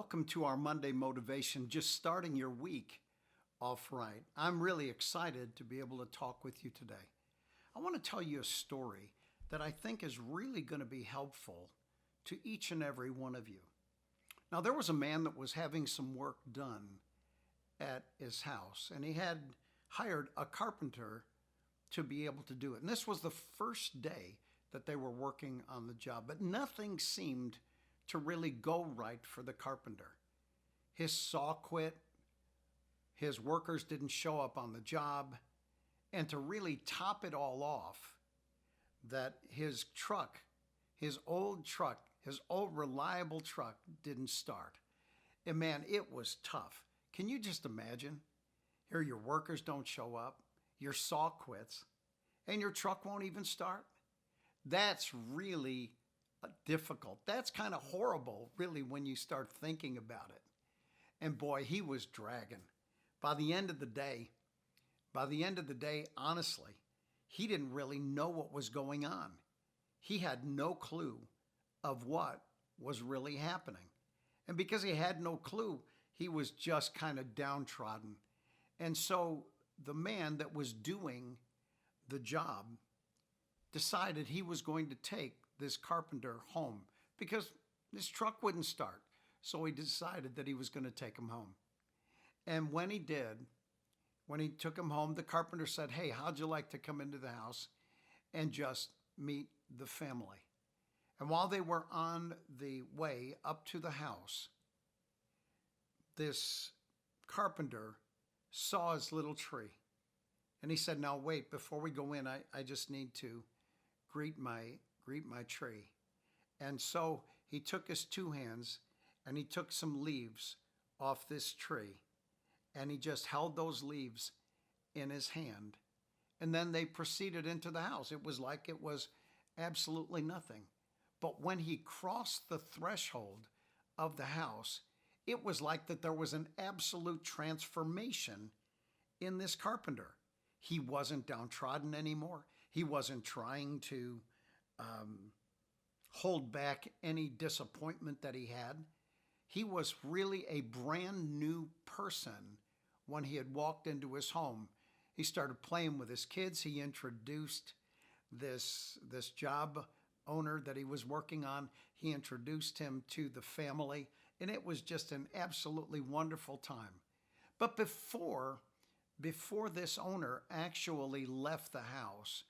Welcome to our Monday Motivation, just starting your week off right. I'm really excited to be able to talk with you today. I want to tell you a story that I think is really going to be helpful to each and every one of you. Now, there was a man that was having some work done at his house, and he had hired a carpenter to be able to do it. And this was the first day that they were working on the job, but nothing seemed to really go right for the carpenter. His saw quit, his workers didn't show up on the job, and to really top it all off, that his truck, his old reliable truck didn't start. And man, it was tough. Can you just imagine? Here your workers don't show up, your saw quits, and your truck won't even start? That's really difficult. That's kind of horrible, really, when you start thinking about it. And boy, he was dragging. By the end of the day, honestly, he didn't really know what was going on. He had no clue of what was really happening. And because he had no clue, he was just kind of downtrodden. And so the man that was doing the job decided he was going to take this carpenter home because his truck wouldn't start. So he decided that he was going to take him home. And when he took him home, the carpenter said, "Hey, how'd you like to come into the house and just meet the family?" And while they were on the way up to the house, this carpenter saw his little tree. And he said, "Now wait, before we go in, I just need to greet my tree." And so he took his two hands and he took some leaves off this tree and he just held those leaves in his hand. And then they proceeded into the house. It was like it was absolutely nothing. But when he crossed the threshold of the house, it was like that there was an absolute transformation in this carpenter. He wasn't downtrodden anymore. He wasn't trying to hold back any disappointment that he had. He was really a brand new person when he had walked into his home. He started playing with his kids. He introduced this job owner that he was working on. He introduced him to the family, and it was just an absolutely wonderful time. But before this owner actually left the house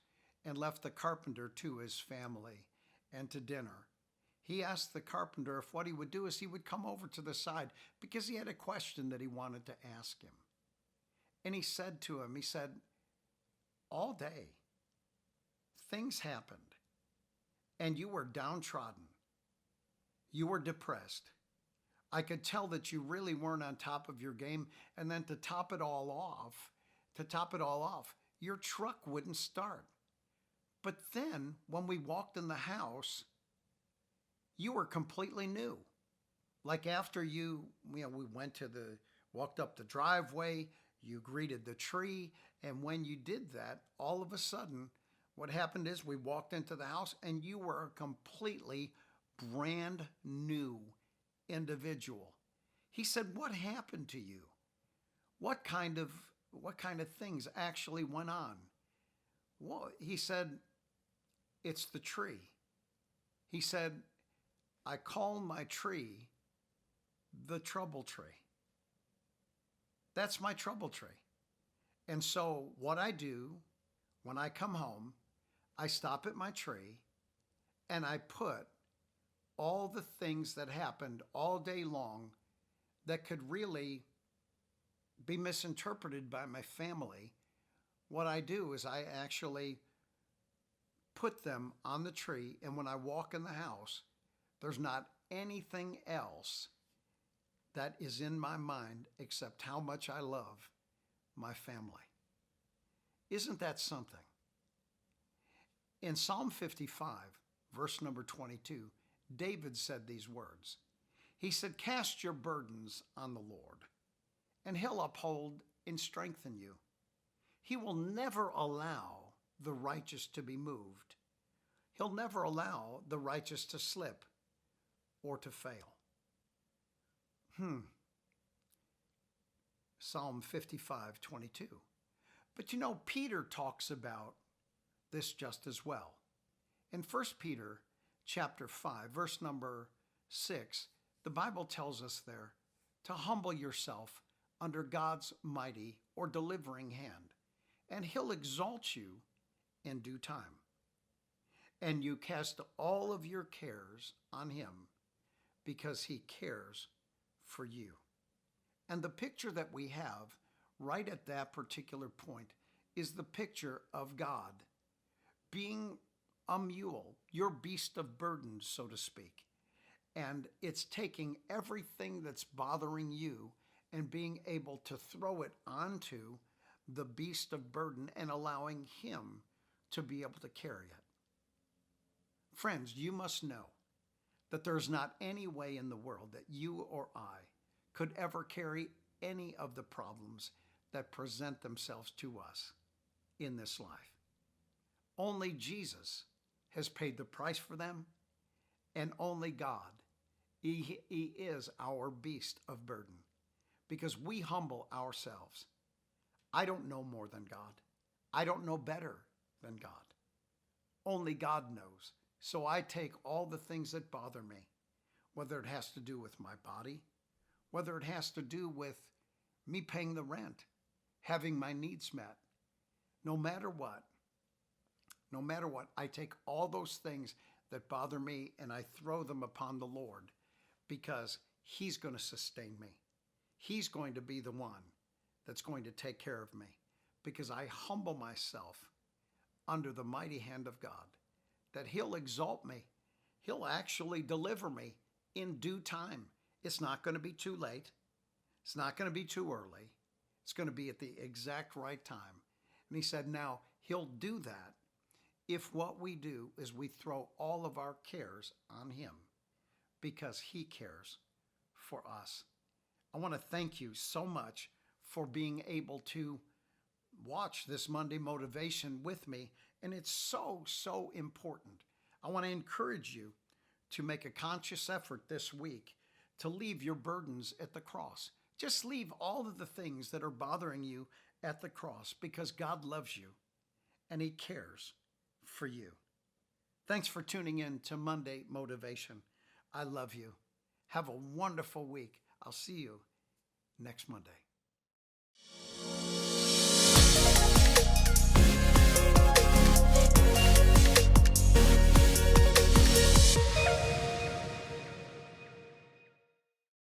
and left the carpenter to his family and to dinner, he asked the carpenter if what he would do is he would come over to the side because he had a question that he wanted to ask him. And he said to him, "All day, things happened, and you were downtrodden. You were depressed. I could tell that you really weren't on top of your game, and then to top it all off, your truck wouldn't start. But then, when we walked in the house, you were completely new. Like after we walked up the driveway, you greeted the tree, and when you did that, all of a sudden, what happened is we walked into the house and you were a completely brand new individual." He said, "What happened to you? What kind of things actually went on?" Well, he said, "It's the tree." He said, "I call my tree the trouble tree. That's my trouble tree. And so what I do when I come home, I stop at my tree and I put all the things that happened all day long that could really be misinterpreted by my family. What I do is I actually put them on the tree, and when I walk in the house, there's not anything else that is in my mind except how much I love my family." Isn't that something? In Psalm 55, verse number 22, David said these words. He said, "Cast your burdens on the Lord, and he'll uphold and strengthen you. He will never allow the righteous to be moved. He'll never allow the righteous to slip or to fail." Hmm. Psalm 55:22. But you know, Peter talks about this just as well. In 1 Peter chapter 5, verse number 6, the Bible tells us there to humble yourself under God's mighty or delivering hand, and he'll exalt you in due time. And you cast all of your cares on him because he cares for you. And the picture that we have right at that particular point is the picture of God being a mule, your beast of burden, so to speak. And it's taking everything that's bothering you and being able to throw it onto the beast of burden and allowing him to be able to carry it. Friends, you must know that there's not any way in the world that you or I could ever carry any of the problems that present themselves to us in this life. Only Jesus has paid the price for them, and only God, He is our beast of burden, because we humble ourselves. I don't know more than God. I don't know better than God. Only God knows. So I take all the things that bother me, whether it has to do with my body, whether it has to do with me paying the rent, having my needs met, no matter what, I take all those things that bother me and I throw them upon the Lord, because he's going to sustain me. He's going to be the one that's going to take care of me, because I humble myself under the mighty hand of God, that he'll exalt me. He'll actually deliver me in due time. It's not going to be too late. It's not going to be too early. It's going to be at the exact right time. And he said, now he'll do that if what we do is we throw all of our cares on him, because he cares for us. I want to thank you so much for being able to watch this Monday Motivation with me. And it's so important. I want to encourage you to make a conscious effort this week to leave your burdens at the cross. Just leave all of the things that are bothering you at the cross, because God loves you and he cares for you. Thanks for tuning in to Monday Motivation. I love you. Have a wonderful week. I'll see you next Monday.